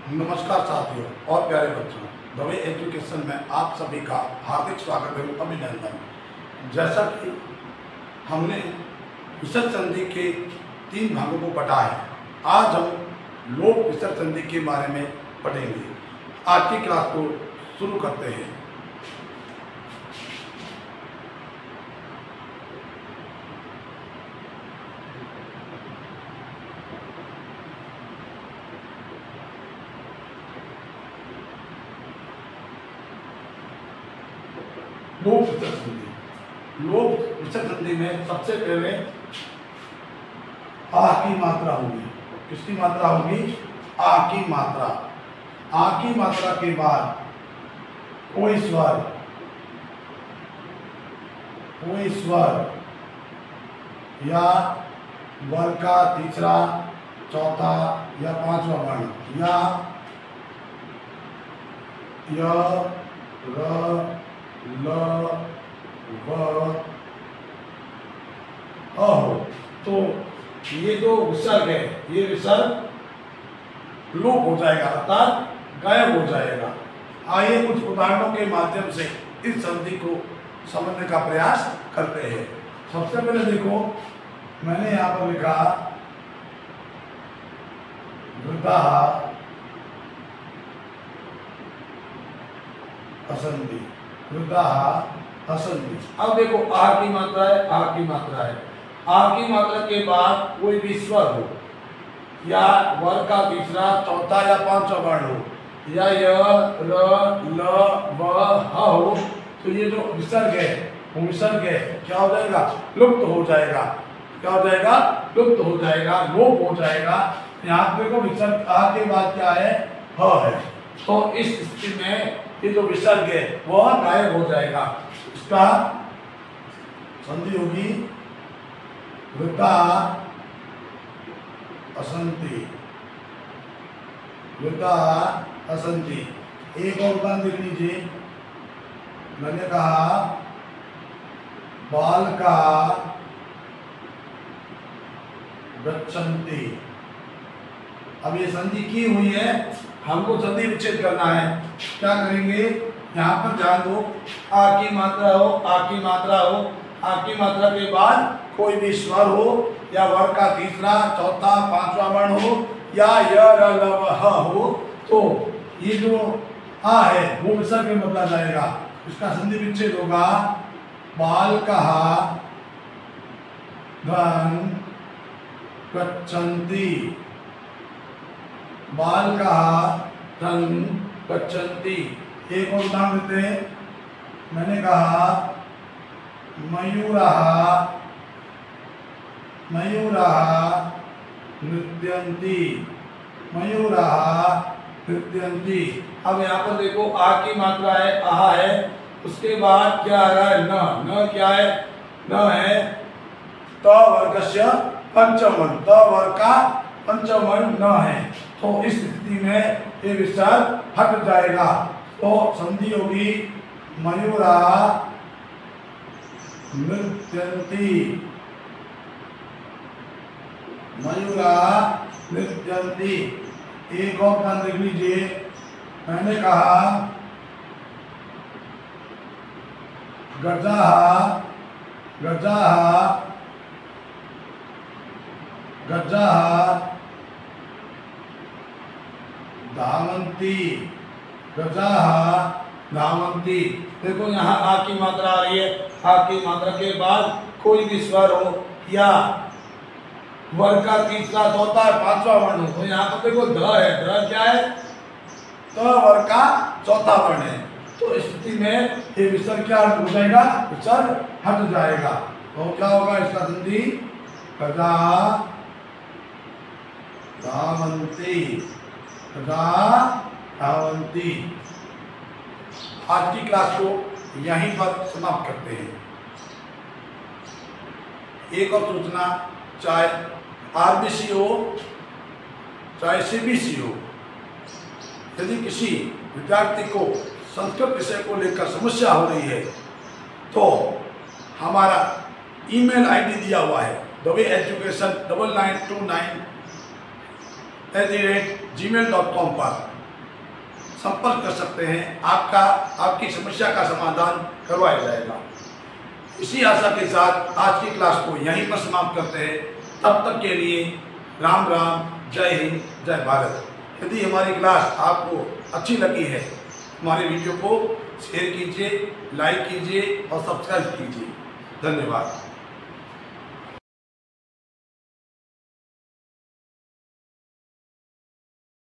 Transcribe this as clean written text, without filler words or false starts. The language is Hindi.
नमस्कार साथियों और प्यारे बच्चों, दवे एजुकेशन में आप सभी का हार्दिक स्वागत एवं अभिनंदन। जैसा कि हमने विसर्ग संधि के 3 भागों को पढ़ा है, आज हम लोक विसर्ग संधि के बारे में पढ़ेंगे। आज की क्लास को शुरू करते हैं। लोक विसर्ग संधि। लोक विसर्ग संधि में सबसे पहले आ की मात्रा होगी। किसकी मात्रा होगी? आ की मात्रा। आ की मात्रा के बाद कोई स्वर या वर्ग का तीसरा, चौथा या पांचवा वर्ण या य, र, ल, व, अ हो, तो ये जो विसर्ग है, ये विसर्ग लोप हो जाएगा, अर्थात गायब हो जाएगा। आइए कुछ उदाहरणों के माध्यम से इस संधि को समझने का प्रयास करते हैं। सबसे पहले देखो, मैंने यहाँ पर लिखा वृद्धा असंधि, वृद्धा असंधि। अब देखो, आ की मात्रा है, आ की मात्रा है। आ की मात्रा के बाद कोई भी स्वर हो या वर्ग का तीसरा, चौथा या पांचवा वर्ण हो या य, र, ल, व, ह हो, तो ये जो विसर्ग है वो विसर्ग है क्या हो जाएगा? लुप्त हो जाएगा। क्या हो जाएगा? लुप्त हो जाएगा, लोप हो जाएगा। यहाँ देखो, विसर्ग आ के बाद क्या है? ह है। तो इस स्थिति में ये जो विसर्ग है वह गायब हो जाएगा। इसका संधि होगी वृद्धा असंधि, वृद्धा असंधि। एक और उदाहरण देख लीजिए, मैंने कहा बालका गच्छन्ति। अब ये संधि की हुई है, हमको संधि विच्छेद करना है। क्या करेंगे? यहाँ पर ध्यान दो, आ की मात्रा हो, आ की मात्रा हो, आ की मात्रा के बाद कोई भी स्वर हो या वर्ग का तीसरा, चौथा, पांचवा वर्ण हो या य, र, ल, व, ह हो, तो ये जो आ है वो विसर्ग में बदला जाएगा। इसका संधि विच्छेद होगा बालकः धन गच्छन्ति, बालकः धन गच्छन्ति। एक और उदाहरण देते हैं, मैंने कहा मयूरः नृत्यन्ति, मयूरः नृत्यन्ति। अब यहाँ पर देखो, आ की मात्रा है, आहा है, उसके बाद क्या आ रहा है? न। न क्या है? न है त वर्गस्य पंचम वर्ण, त वर्ग का पंचम वर्ण न है। तो इस स्थिति में ये विसर्ग हट जाएगा। तो संधि होगी मयूरा नृत्यन्ति, मयूरा नृत्यन्ति। एक और उदाहरण देख लीजिए, मैंने कहा गजाः धावन्ति, गजाः धावन्ति। देखो, यहाँ आ की मात्रा आ रही है, आ की मात्रा के बाद कोई भी स्वर हो या वर्ग का तीसरा, चौथा, पांचवा वर्ण हो, तो यहाँ पर देखो ध है। ध क्या है? त वर्ग का चौथा वर्ण है। तो स्थिति में ये विसर्ग क्या हो जाएगा? विसर्ग हट जाएगा। तो क्या होगा इसका संधि? गजा धावन्ति, गजा धावन्ति। आज की क्लास को यहीं पर समाप्त करते हैं। एक और सूचना, चाहे आरबीसी हो चाहे सीबीसी हो, यदि किसी विद्यार्थी को संस्कृत विषय को लेकर समस्या हो रही है तो हमारा ईमेल आईडी दिया हुआ है daveeducation9929@gmail.com पर। संपर्क कर सकते हैं। आपकी समस्या का समाधान करवाया जाएगा। इसी आशा के साथ आज की क्लास को यहीं पर समाप्त करते हैं। तब तक के लिए राम राम, जय हिंद, जय भारत। यदि हमारी क्लास आपको अच्छी लगी है, हमारे वीडियो को शेयर कीजिए, लाइक कीजिए और सब्सक्राइब कीजिए। धन्यवाद।